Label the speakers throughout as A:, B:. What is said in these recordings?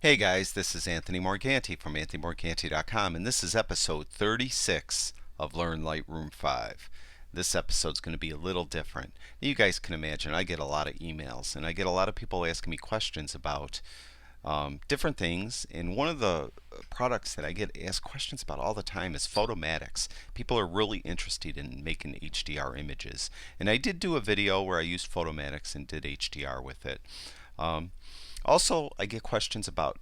A: Hey guys, this is Anthony Morganti from anthonymorganti.com, and this is episode 36 of Learn Lightroom 5. This episode's going to be a little different. You guys can imagine I get a lot of emails, and I get a lot of people asking me questions about different things. And one of the products that I get asked questions about all the time is Photomatix. People are really interested in making HDR images. And I did do a video where I used Photomatix and did HDR with it. Um, Also, I get questions about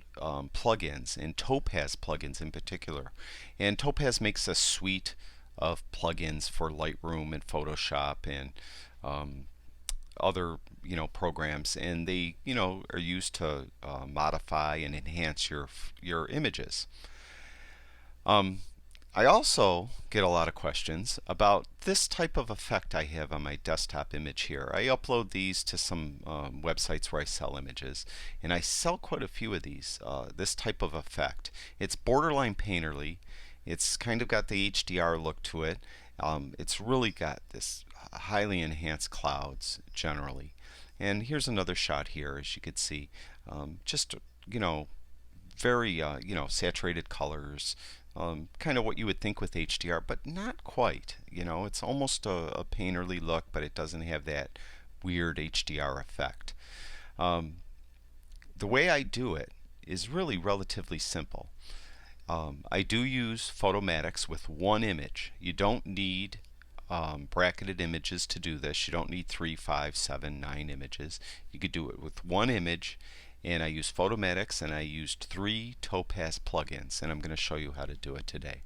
A: plugins and Topaz plugins in particular. And Topaz makes a suite of plugins for Lightroom and Photoshop and um, other programs, and they are used to modify and enhance your images. Um, I also get a lot of questions about this type of effect I have on my desktop image here. I upload these to some websites where I sell images, and I sell quite a few of these, this type of effect. It's borderline painterly. It's kind of got the HDR look to it. It's really got this highly enhanced clouds generally. And here's another shot here, as you could see. Just, you know, very saturated colors, kind of what you would think with HDR, but not quite. It's almost a painterly look, but it doesn't have that weird HDR effect. Um, the way I do it is really relatively simple. I do use Photomatix with one image. You don't need bracketed images to do this. You don't need 3, 5, 7, 9 images. You could do it with one image, and I use Photomatix, and I used 3 Topaz plugins, and I'm going to show you how to do it today.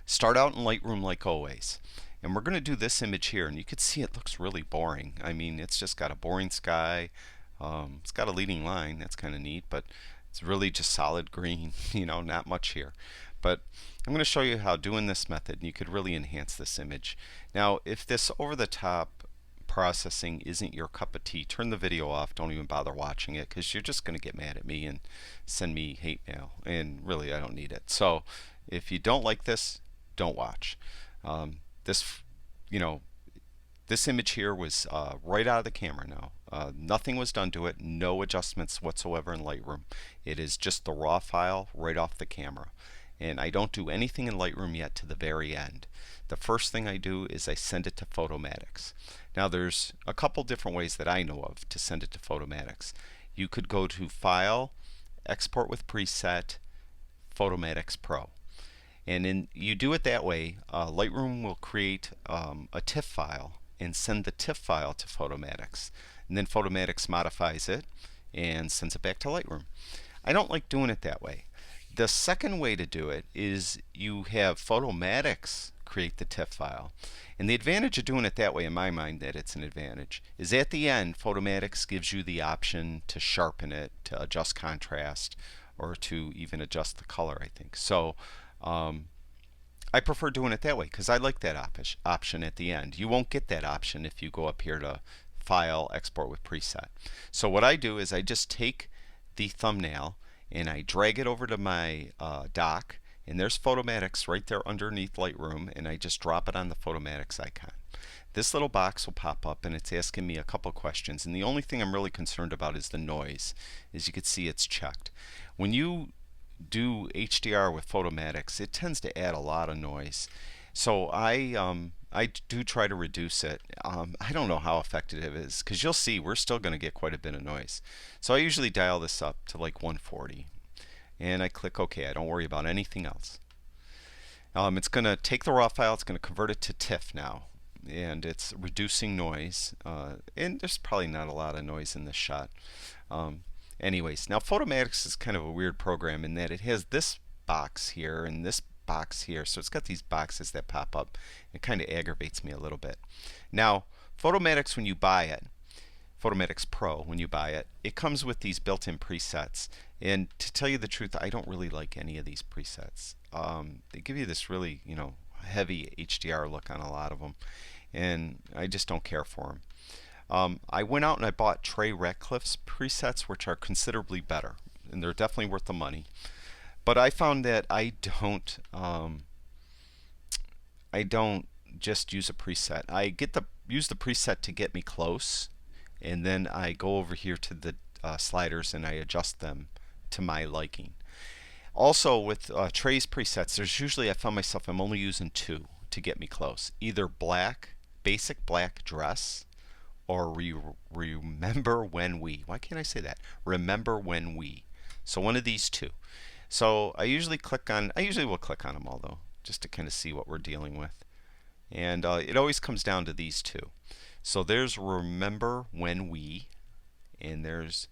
A: Start out in Lightroom like always, and we're going to do this image here, and you can see it looks really boring. I mean, it's just got a boring sky. It's got a leading line. That's kind of neat, but it's really just solid green, not much here. But I'm going to show you how doing this method you could really enhance this image. Now, if this over-the-top processing isn't your cup of tea, turn the video off. Don't even bother watching it, because you're just going to get mad at me and send me hate mail, and really I don't need it. So if you don't like this, don't watch. This, you know, this image here was right out of the camera now. Nothing was done to it, no adjustments whatsoever in Lightroom. It is just the raw file right off the camera. And I don't do anything in Lightroom yet to the very end. The first thing I do is I send it to Photomatix. Now there's a couple different ways that I know of to send it to Photomatix. You could go to File, Export with Preset, Photomatix Pro. And you do it that way, Lightroom will create a TIFF file and send the TIFF file to Photomatix. And then Photomatix modifies it and sends it back to Lightroom. I don't like doing it that way. The second way to do it is you have Photomatix create the TIFF file. And the advantage of doing it that way, in my mind, that it's an advantage, is at the end, Photomatix gives you the option to sharpen it, to adjust contrast, or to even adjust the color, I think. So I prefer doing it that way because I like that option at the end. You won't get that option if you go up here to File, Export with Preset. So what I do is I just take the thumbnail and I drag it over to my dock, and there's Photomatix right there underneath Lightroom, and I just drop it on the Photomatix icon. This little box will pop up, and it's asking me a couple questions, and the only thing I'm really concerned about is the noise. As you can see, it's checked. When you do HDR with Photomatix, it tends to add a lot of noise. So I do try to reduce it. I don't know how effective it is, because you'll see we're still going to get quite a bit of noise. So I usually dial this up to like 140, and I click OK. I don't worry about anything else. It's going to take the raw file, it's going to convert it to TIFF now, and it's reducing noise. And there's probably not a lot of noise in this shot. Anyways, now Photomatix is kind of a weird program in that it has this box here and this box here, so it's got these boxes that pop up. It kind of aggravates me a little bit. Now, Photomatix, when you buy it, Photomatix Pro, when you buy it, it comes with these built-in presets. And to tell you the truth, I don't really like any of these presets. They give you this really, heavy HDR look on a lot of them, and I just don't care for them. I went out and I bought Trey Ratcliffe's presets, which are considerably better, and they're definitely worth the money. But I found that I don't just use a preset. I use the preset to get me close, and then I go over here to the sliders and I adjust them to my liking. Also with Trey's presets, there's usually, I found myself, I'm only using two to get me close. Either black, basic black dress, or remember when we. Why can't I say that? Remember when we. So one of these two. So I usually will click on them all though, just to kind of see what we're dealing with. And it always comes down to these two. So there's remember when we, and there's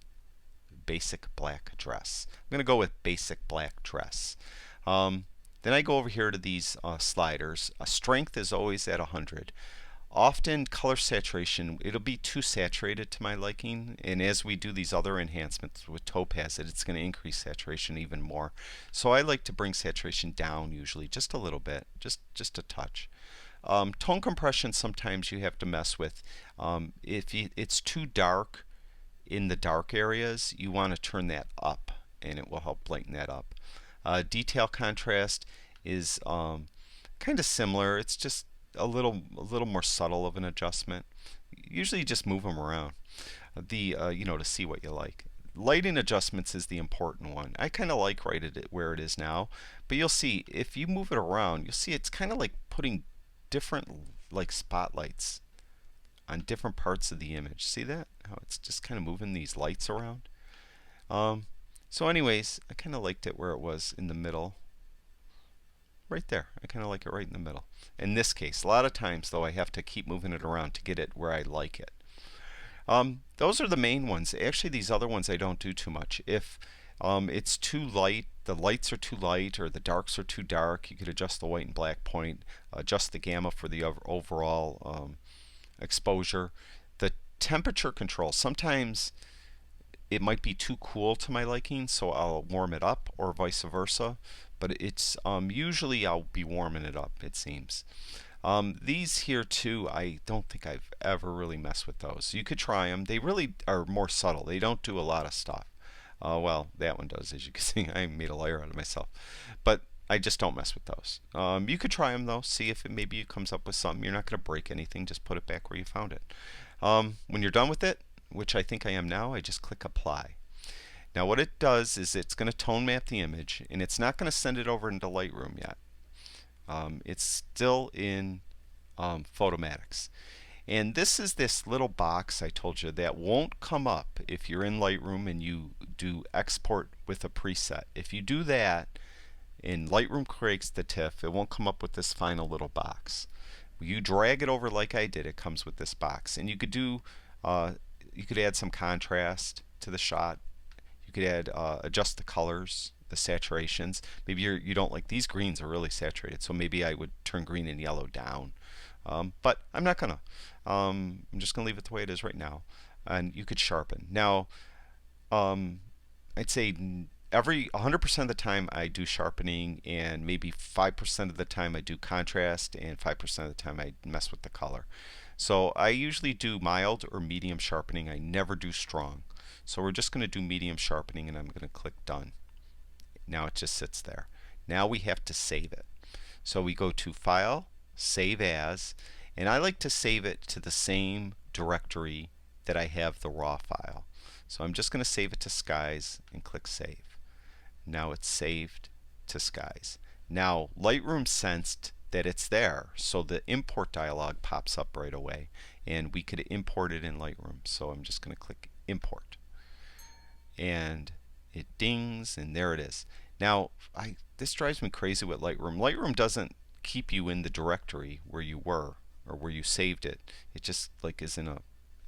A: basic black dress. I'm going to go with basic black dress. Then I go over here to these sliders. Strength is always at 100. Often color saturation, it'll be too saturated to my liking, and as we do these other enhancements with Topaz, it's going to increase saturation even more. So I like to bring saturation down usually just a little bit, just a touch. Tone compression sometimes you have to mess with. If it's too dark in the dark areas, you want to turn that up, and it will help lighten that up. Detail contrast is kind of similar. It's just a little more subtle of an adjustment. Usually you just move them around to see what you like. Lighting adjustments is the important one. I kind of like right at it where it is now, but you'll see if you move it around, you'll see it's kind of like putting different like spotlights on different parts of the image. See that? How it's just kind of moving these lights around. So anyways, I kind of liked it where it was in the middle. Right there. I kind of like it right in the middle. In this case, a lot of times though I have to keep moving it around to get it where I like it. Those are the main ones. Actually, these other ones I don't do too much. If it's too light, the lights are too light, or the darks are too dark, you could adjust the white and black point, adjust the gamma for the overall exposure. The temperature control, sometimes it might be too cool to my liking, so I'll warm it up, or vice versa. But it's usually I'll be warming it up, it seems. These here too, I don't think I've ever really messed with those. You could try them. They really are more subtle. They don't do a lot of stuff. Well, that one does, as you can see. I made a liar out of myself. But I just don't mess with those. You could try them though. See if maybe it comes up with something. You're not going to break anything. Just put it back where you found it. When you're done with it, which I think I am now, I just click Apply. Now what it does is it's going to tone map the image, and it's not going to send it over into Lightroom yet. It's still in Photomatix. And this is this little box I told you that won't come up if you're in Lightroom and you do export with a preset. If you do that and Lightroom creates the TIFF, it won't come up with this final little box. You drag it over like I did, it comes with this box. And you could do you could add some contrast to the shot. You could add adjust the colors, the saturations. Maybe you don't like these greens are really saturated, so maybe I would turn green and yellow down. But I'm not gonna. I'm just gonna leave it the way it is right now. And you could sharpen. Now, I'd say every 100% of the time I do sharpening, and maybe 5% of the time I do contrast, and 5% of the time I mess with the color. So I usually do mild or medium sharpening. I never do strong. So we're just going to do medium sharpening, and I'm going to click Done. Now it just sits there. Now we have to save it. So we go to File, Save As, and I like to save it to the same directory that I have the raw file. So I'm just going to save it to Skies and click Save. Now it's saved to Skies. Now Lightroom sensed that it's there, so the import dialog pops up right away, and we could import it in Lightroom. So I'm just going to click Import, and it dings, and there it is. Now this drives me crazy with Lightroom. Lightroom doesn't keep you in the directory where you were or where you saved it. It just like is in a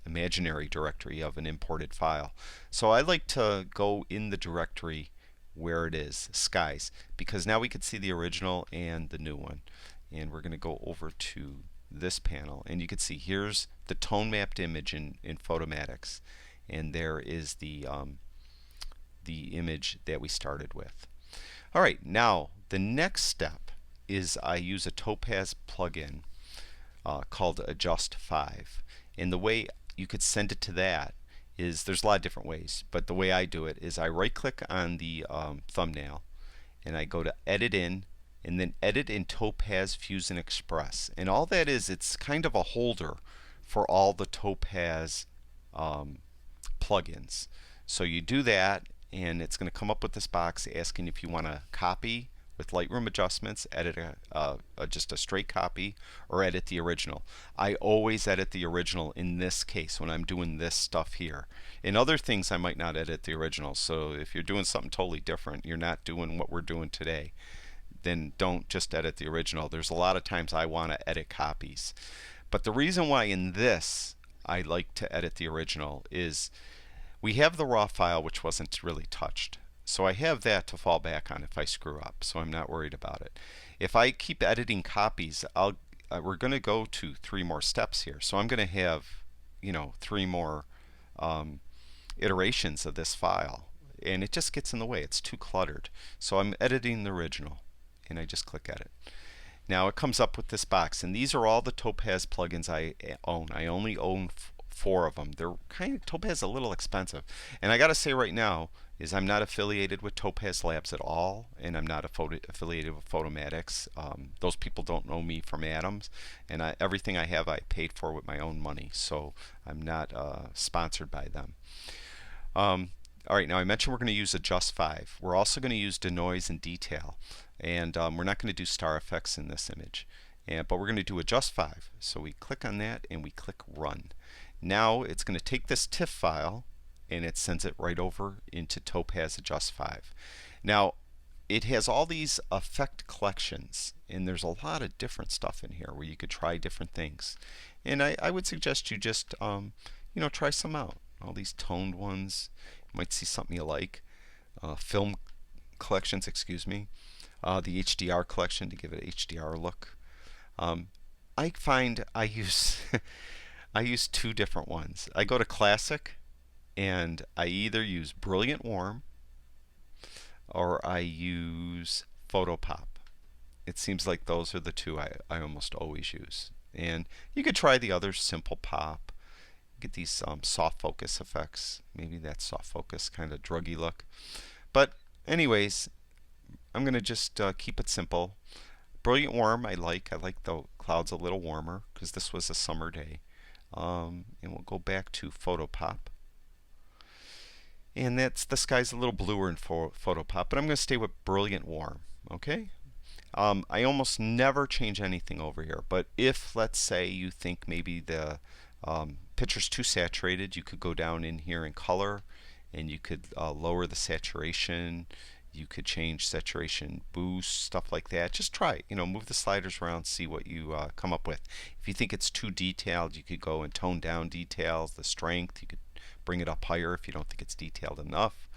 A: imaginary directory of an imported file. So I like to go in the directory where it is, Skies, because now we can see the original and the new one. And we're going to go over to this panel, and you can see here's the tone mapped image in Photomatix, and there is the image that we started with. Alright, now the next step is I use a Topaz plugin called Adjust 5, and the way you could send it to that is there's a lot of different ways, but the way I do it is I right click on the thumbnail, and I go to Edit In, and then Edit in Topaz Fusion Express. And all that is, it's kind of a holder for all the Topaz plugins. So you do that, and it's going to come up with this box asking if you want to copy with Lightroom adjustments, edit just a straight copy, or edit the original. I always edit the original in this case when I'm doing this stuff here. In other things I might not edit the original, so if you're doing something totally different, you're not doing what we're doing today, then don't just edit the original. There's a lot of times I want to edit copies. But the reason why in this I like to edit the original is we have the raw file which wasn't really touched. So I have that to fall back on if I screw up, so I'm not worried about it. If I keep editing copies, we're going to go to 3 more steps here. So I'm going to have, 3 more iterations of this file, and it just gets in the way. It's too cluttered. So I'm editing the original, and I just click edit. Now it comes up with this box, and these are all the Topaz plugins I own. I only own 4 of them. They're Topaz is a little expensive, and I got to say right now is I'm not affiliated with Topaz Labs at all, and I'm not affiliated with Photomatix. Those people don't know me from Adams, and everything I have I paid for with my own money, so I'm not sponsored by them. All right, now I mentioned we're going to use Adjust 5. We're also going to use Denoise and Detail, and we're not going to do star effects in this image, but we're going to do Adjust 5. So we click on that and we click Run. Now it's going to take this TIFF file and it sends it right over into Topaz Adjust 5. Now it has all these effect collections, and there's a lot of different stuff in here where you could try different things. And I would suggest you just try some out. All these toned ones, you might see something you like. Film collections, excuse me. The HDR collection to give it an HDR look. I find I use I use 2 different ones. I go to Classic, and I either use Brilliant Warm or I use Photopop. It seems like those are the 2 I almost always use. And you could try the others, Simple Pop. Get these soft focus effects. Maybe that soft focus kind of druggy look. But anyways, I'm going to just keep it simple. Brilliant Warm I like the clouds a little warmer because this was a summer day. And we'll go back to Photopop. And the sky's a little bluer in Photopop, but I'm going to stay with Brilliant Warm. Okay? I almost never change anything over here, but if, let's say, you think maybe the picture's too saturated, you could go down in here in color, and you could lower the saturation. You could change saturation, boost, stuff like that. Just try it. Move the sliders around, see what you come up with. If you think it's too detailed, you could go and tone down details, the strength. You could bring it up higher if you don't think it's detailed enough.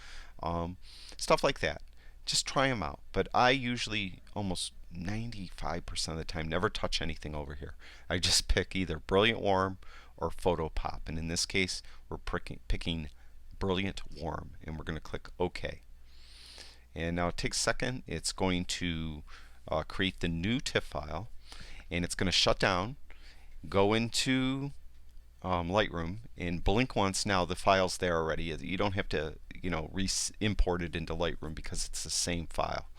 A: Stuff like that. Just try them out. But I usually, almost 95% of the time, never touch anything over here. I just pick either Brilliant Warm or Photopop. And in this case, we're picking Brilliant Warm. And we're going to click OK. And now it takes a second. It's going to create the new TIFF file, and it's going to shut down, go into Lightroom, and blink once. Now the file's there already. You don't have to import it into Lightroom because it's the same file.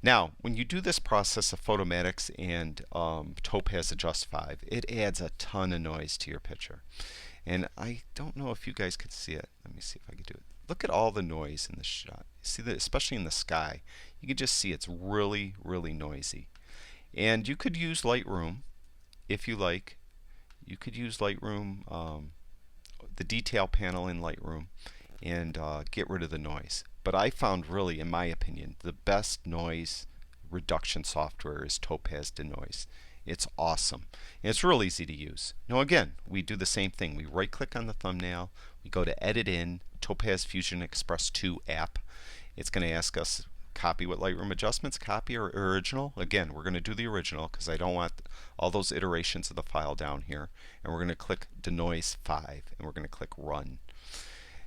A: Now when you do this process of Photomatix and Topaz Adjust 5, it adds a ton of noise to your picture. And I don't know if you guys could see it. Let me see if I can do it. Look at all the noise in this shot. See that, especially in the sky. You can just see it's really, really noisy. And you could use Lightroom if you like. You could use Lightroom, the detail panel in Lightroom, and get rid of the noise. But I found really, in my opinion, the best noise reduction software is Topaz Denoise. It's awesome. And it's real easy to use. Now again, we do the same thing. We right click on the thumbnail, we go to Edit In, Topaz Fusion Express 2 app. It's going to ask us copy with Lightroom adjustments, copy or original. Again, we're going to do the original because I don't want all those iterations of the file down here. And we're going to click Denoise 5 and we're going to click Run.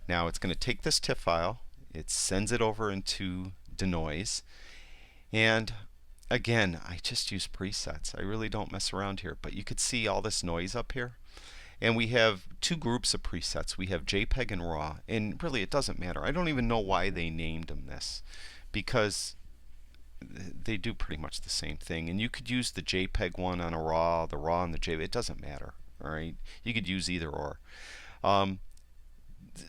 A: Now it's going to take this TIFF file, it sends it over into Denoise, and again, I just use presets. I really don't mess around here, but you could see all this noise up here. And we have 2 groups of presets. We have JPEG and RAW, and really it doesn't matter. I don't even know why they named them this, because they do pretty much the same thing. And you could use the JPEG one on a RAW, the RAW on the JPEG. It doesn't matter. All right, you could use either or.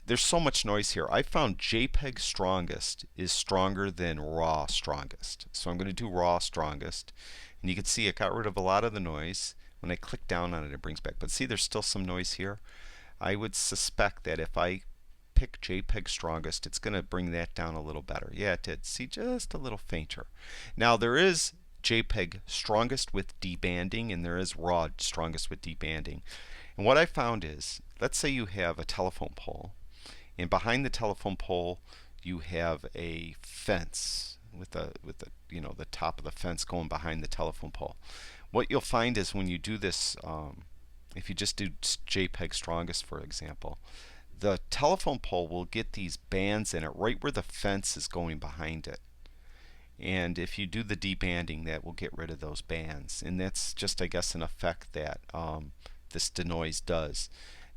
A: there's so much noise here. I found JPEG strongest is stronger than raw strongest. So I'm going to do raw strongest. And you can see it got rid of a lot of the noise. When I click down on it, it brings back. But see, there's still some noise here. I would suspect that if I pick JPEG strongest, it's going to bring that down a little better. Yeah, it did. See, just a little fainter. Now, there is JPEG strongest with debanding, and there is raw strongest with debanding. And what I found is, let's say you have a telephone pole, and behind the telephone pole you have a fence with the the top of the fence going behind the telephone pole. What you'll find is when you do this, if you just do JPEG strongest, for example, the telephone pole will get these bands in it right where the fence is going behind it. And if you do the debanding, that will get rid of those bands. And that's just, I guess, an effect that this denoise does.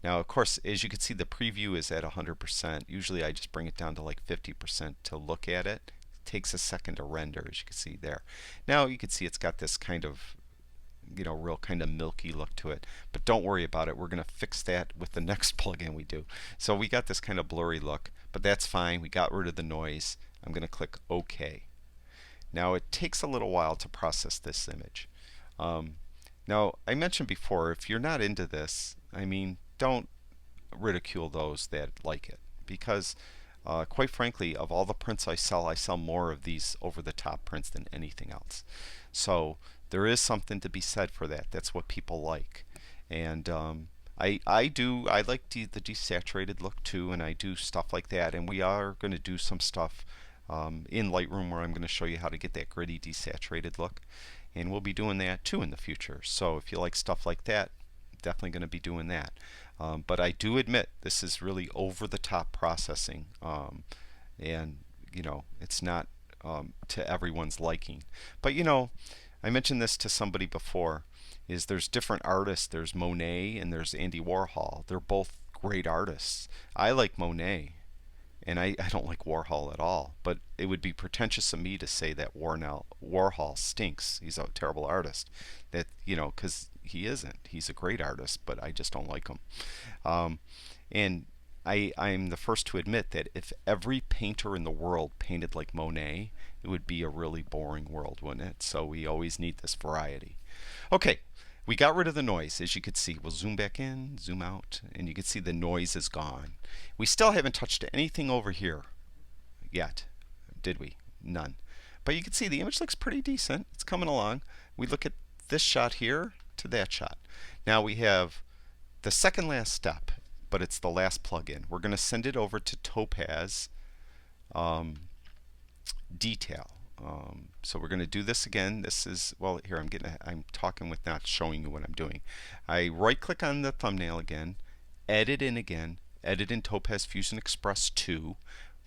A: Now, of course, as you can see, the preview is at 100%. Usually I just bring it down to like 50% to look at it. It takes a second to render, as you can see there. Now you can see it's got this kind of real kind of milky look to it. But don't worry about it. We're going to fix that with the next plugin we do. So we got this kind of blurry look, but that's fine. We got rid of the noise. I'm going to click OK. Now it takes a little while to process this image. Now I mentioned before, if you're not into this, I mean, don't ridicule those that like it, because quite frankly, of all the prints I sell more of these over-the-top prints than anything else. So there is something to be said for that. That's what people like. And I like the desaturated look too, and I do stuff like that. And we are going to do some stuff in Lightroom where I'm going to show you how to get that gritty desaturated look. And we'll be doing that too in the future. So if you like stuff like that, definitely going to be doing that. But I do admit this is really over-the-top processing, and it's not to everyone's liking. But I mentioned this to somebody before, is there's different artists. There's Monet and there's Andy Warhol. They're both great artists. I like Monet, and I don't like Warhol at all. But it would be pretentious of me to say that Warhol stinks. He's a terrible artist. That because he isn't. He's a great artist, but I just don't like him. And I'm the first to admit that if every painter in the world painted like Monet, it would be a really boring world, wouldn't it? So we always need this variety. Okay, we got rid of the noise, as you can see. We'll zoom back in, zoom out, and you can see the noise is gone. We still haven't touched anything over here yet, did we? None. But you can see the image looks pretty decent. It's coming along. We look at this shot here to that shot. Now we have the second last step, but it's the last plugin. We're going to send it over to Topaz Detail. So we're going to do this again. This is, well, here I'm talking with not showing you what I'm doing. I right click on the thumbnail again, edit in Topaz Fusion Express 2.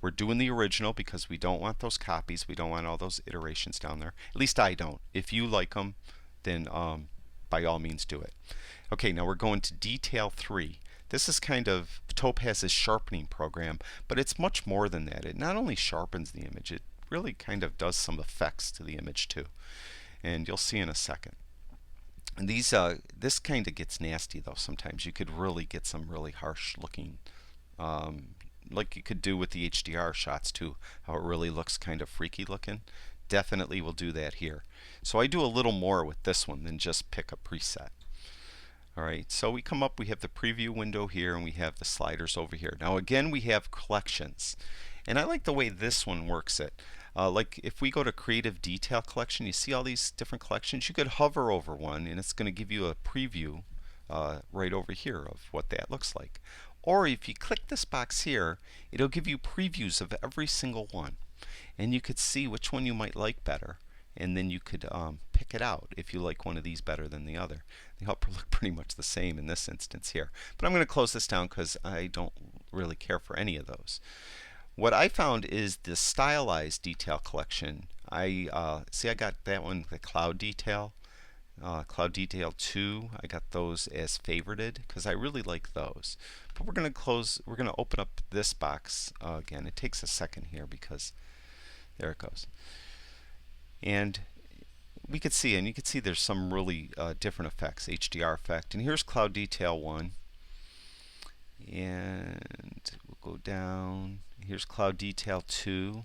A: We're doing the original because we don't want those copies. We don't want all those iterations down there. At least I don't. If you like them, then by all means do it. Okay, now we're going to Detail 3. This is kind of Topaz's sharpening program, but it's much more than that. It not only sharpens the image, it really kind of does some effects to the image too. And you'll see in a second. And this kind of gets nasty though sometimes. You could really get some really harsh looking, like you could do with the HDR shots too, how it really looks kind of freaky looking. Definitely will do that here. So I do a little more with this one than just pick a preset. Alright, so we come up, we have the preview window here, and we have the sliders over here. Now again, we have collections. And I like the way this one works it. Like if we go to Creative Detail Collection, you see all these different collections. You could hover over one, and it's going to give you a preview right over here of what that looks like. Or if you click this box here, it'll give you previews of every single one. And you could see which one you might like better. And then you could pick it out if you like one of these better than the other. They all look pretty much the same in this instance here. But I'm going to close this down because I don't really care for any of those. What I found is the stylized detail collection. I got that one, the Cloud Detail, Cloud Detail 2. I got those as favorited because I really like those. But we're going to open up this box again. It takes a second here because there it goes. And we could see, and you can see there's some really different effects, HDR effect. And here's Cloud Detail 1. And we'll go down. Here's Cloud Detail 2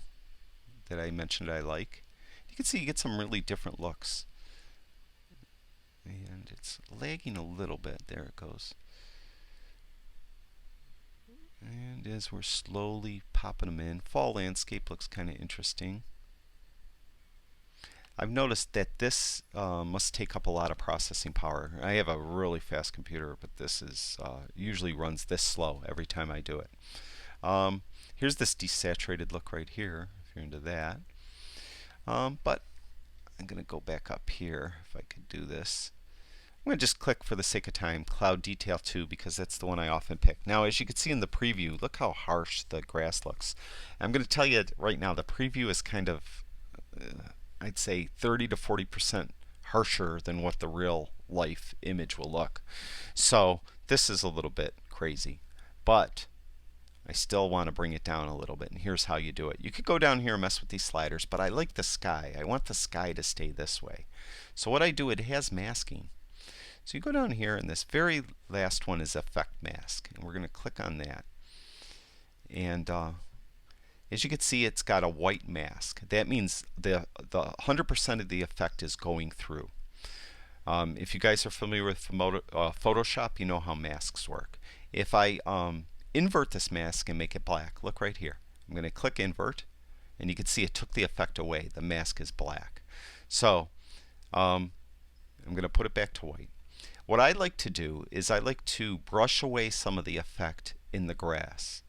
A: that I mentioned I like. You can see you get some really different looks. And it's lagging a little bit. There it goes. And as we're slowly popping them in, fall landscape looks kind of interesting. I've noticed that this must take up a lot of processing power. I have a really fast computer, but this is usually runs this slow every time I do it. Here's this desaturated look right here, if you're into that. But I'm going to go back up here if I could do this. I'm going to just click, for the sake of time, Cloud Detail 2, because that's the one I often pick. Now, as you can see in the preview, look how harsh the grass looks. I'm going to tell you right now, the preview is kind of, I'd say 30 to 40% harsher than what the real life image will look. So this is a little bit crazy, but I still want to bring it down a little bit, and here's how you do it. You could go down here and mess with these sliders, but I like the sky. I want the sky to stay this way. So what I do, it has masking. So you go down here, and this very last one is Effect Mask, and we're going to click on that. And as you can see, it's got a white mask. That means the 100% of the effect is going through. If you guys are familiar with Photoshop, you know how masks work. If I invert this mask and make it black, look right here. I'm going to click Invert, and you can see it took the effect away. The mask is black. So I'm going to put it back to white. What I like to do is I like to brush away some of the effect in the grass.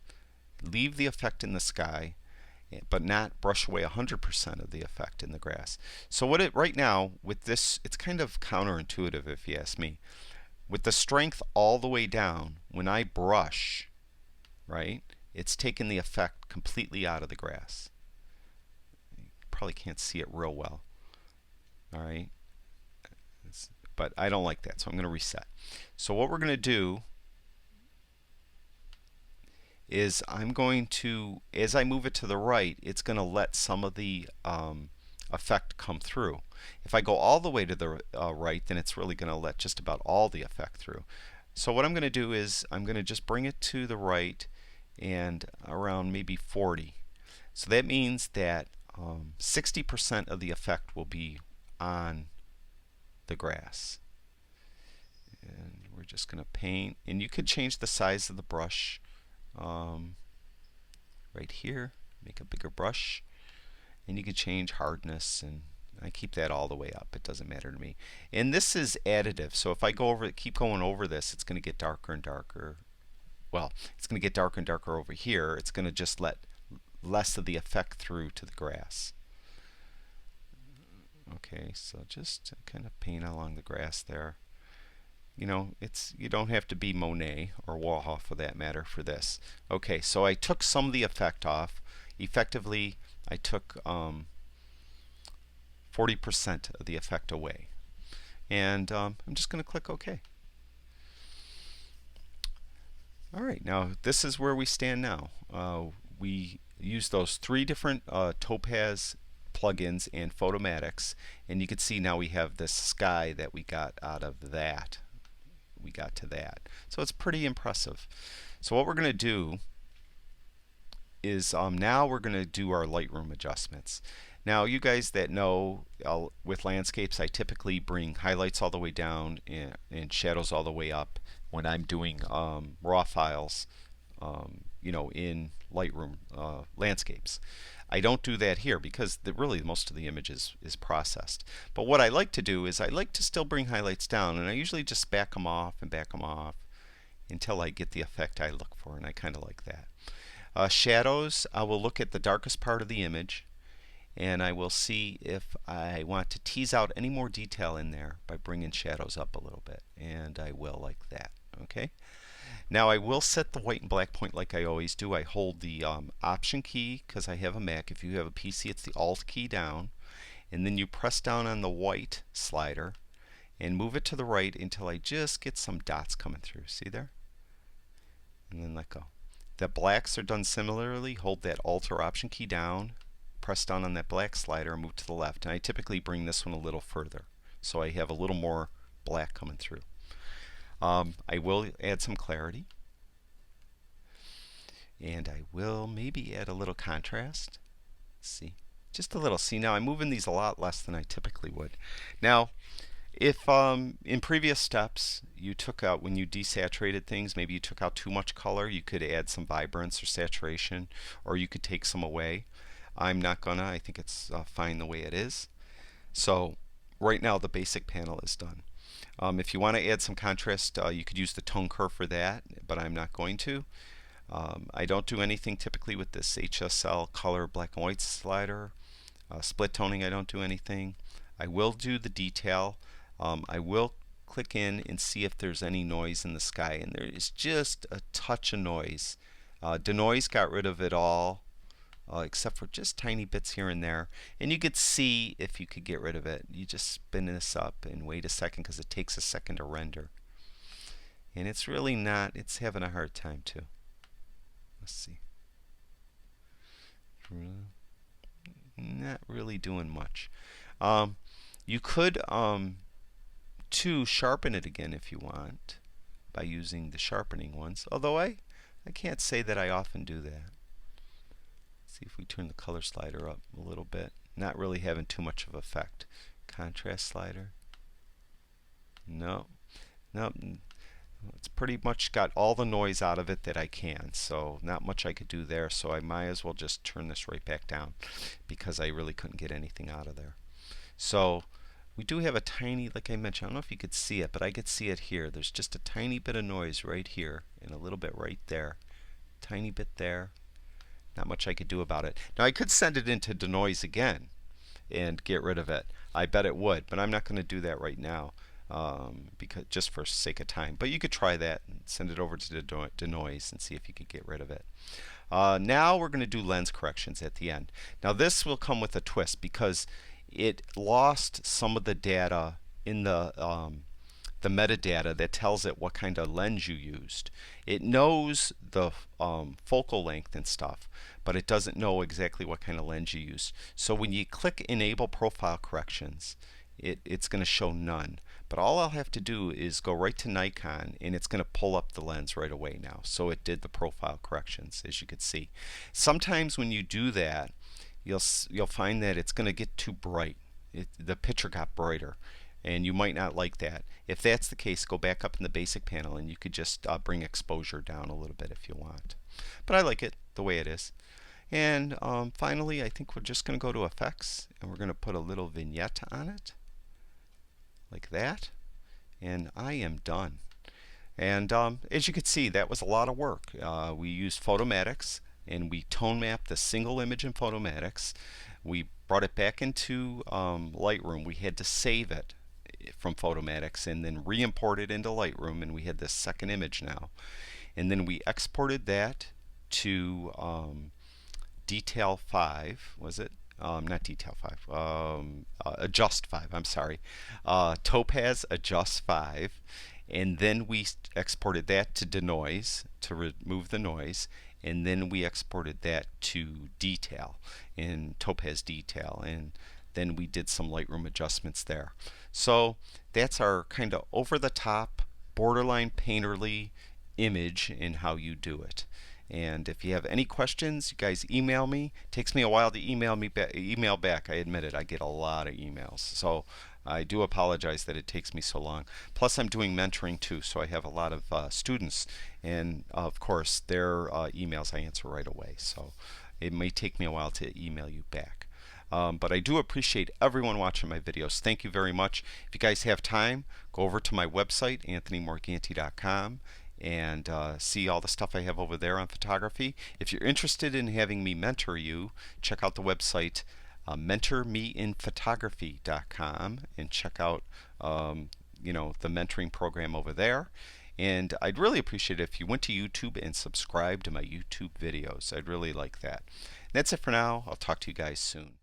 A: Leave the effect in the sky, but not brush away 100% of the effect in the grass. So right now with this, it's kind of counterintuitive if you ask me. With the strength all the way down, when I brush, right, it's taken the effect completely out of the grass. You probably can't see it real well. All right. But I don't like that, so I'm going to reset. So what we're going to do is I'm going to, as I move it to the right, it's going to let some of the effect come through. If I go all the way to the right, then it's really going to let just about all the effect through. So what I'm going to do is I'm going to just bring it to the right and around maybe 40. So that means that 60% of the effect will be on the grass. And we're just going to paint, and you could change the size of the brush right here, make a bigger brush, and you can change hardness, and I keep that all the way up. It doesn't matter to me. And this is additive, so if I keep going over this, it's going to get darker and darker. Well, it's going to get darker and darker over here. It's going to just let less of the effect through to the grass. Okay, so just kind of paint along the grass there. You know, you don't have to be Monet or Warhol for that matter for this. Okay, so I took some of the effect off. Effectively, I took 40% of the effect away. And I'm just going to click OK. All right, now this is where we stand now. We use those 3 different Topaz plugins and Photomatix, and you can see now we have this sky that we got out of that. We got to that. So it's pretty impressive. So what we're going to do is now we're going to do our Lightroom adjustments. Now you guys that know with landscapes, I typically bring highlights all the way down and shadows all the way up when I'm doing raw files, you know, in Lightroom landscapes. I don't do that here because really most of the image is processed. But what I like to do is I like to still bring highlights down, and I usually just back them off and back them off until I get the effect I look for, and I kind of like that. Shadows, I will look at the darkest part of the image, and I will see if I want to tease out any more detail in there by bringing shadows up a little bit, and I will like that. Okay. Now I will set the white and black point like I always do. I hold the Option key because I have a Mac. If you have a PC, it's the Alt key down, and then you press down on the white slider and move it to the right until I just get some dots coming through. See there? And then let go. The blacks are done similarly. Hold that Alt or Option key down, press down on that black slider, and move to the left. And I typically bring this one a little further, so I have a little more black coming through. I will add some clarity. And I will maybe add a little contrast. Let's see. Just a little. See, now I'm moving these a lot less than I typically would. Now, if in previous steps you took out, when you desaturated things, maybe you took out too much color, you could add some vibrance or saturation, or you could take some away. I'm not gonna. I think it's fine the way it is. So right now the basic panel is done. If you want to add some contrast, you could use the tone curve for that, but I'm not going to. I don't do anything typically with this HSL color black and white slider. Split toning, I don't do anything. I will do the detail. I will click in and see if there's any noise in the sky, and there is just a touch of noise. Denoise got rid of it all, except for just tiny bits here and there. And you could see if you could get rid of it. You just spin this up and wait a second, because it takes a second to render. And it's really not, it's having a hard time too. Let's see. Not really doing much. You could too sharpen it again if you want by using the sharpening ones, although I can't say that I often do that. Let's see if we turn the color slider up a little bit. Not really having too much of effect. Contrast slider. No. Nope. It's pretty much got all the noise out of it that I can, so not much I could do there, so I might as well just turn this right back down, because I really couldn't get anything out of there. So we do have a tiny, like I mentioned, I don't know if you could see it, but I could see it here. There's just a tiny bit of noise right here and a little bit right there. Tiny bit there. Not much I could do about it. Now I could send it into Denoise again and get rid of it. I bet it would, but I'm not going to do that right now. Because just for sake of time. But you could try that and send it over to Denoise and see if you could get rid of it. Now we're going to do lens corrections at the end. Now this will come with a twist, because it lost some of the data in the metadata that tells it what kind of lens you used. It knows the focal length and stuff, but it doesn't know exactly what kind of lens you used. So when you click Enable Profile Corrections, it's going to show none. But all I'll have to do is go right to Nikon, and it's going to pull up the lens right away now. So it did the profile corrections, as you can see. Sometimes when you do that, you'll find that it's going to get too bright. The picture got brighter, and you might not like that. If that's the case, go back up in the basic panel, and you could just bring exposure down a little bit if you want. But I like it the way it is. And finally, I think we're just going to go to Effects, and we're going to put a little vignette on it, like that, and I am done. And as you can see, that was a lot of work. We used Photomatix, and we tone mapped the single image in Photomatix. We brought it back into Lightroom. We had to save it from Photomatix and then re-import it into Lightroom, and we had this second image now. And then we exported that to Detail 5, was it? Not Detail 5, Adjust 5, I'm sorry. Topaz Adjust 5. And then we exported that to Denoise to remove the noise. And then we exported that to Detail in Topaz Detail. And then we did some Lightroom adjustments there. So that's our kind of over-the-top, borderline painterly image in how you do it. And if you have any questions, you guys email me. It takes me a while to email back. I admit it. I get a lot of emails. So I do apologize that it takes me so long. Plus, I'm doing mentoring too, so I have a lot of students. And of course, their emails I answer right away. So it may take me a while to email you back. But I do appreciate everyone watching my videos. Thank you very much. If you guys have time, go over to my website, anthonymorganti.com. and see all the stuff I have over there on photography. If you're interested in having me mentor you, check out the website mentormeinphotography.com and check out the mentoring program over there. And I'd really appreciate it if you went to YouTube and subscribed to my YouTube videos. I'd really like that. That's it for now. I'll talk to you guys soon.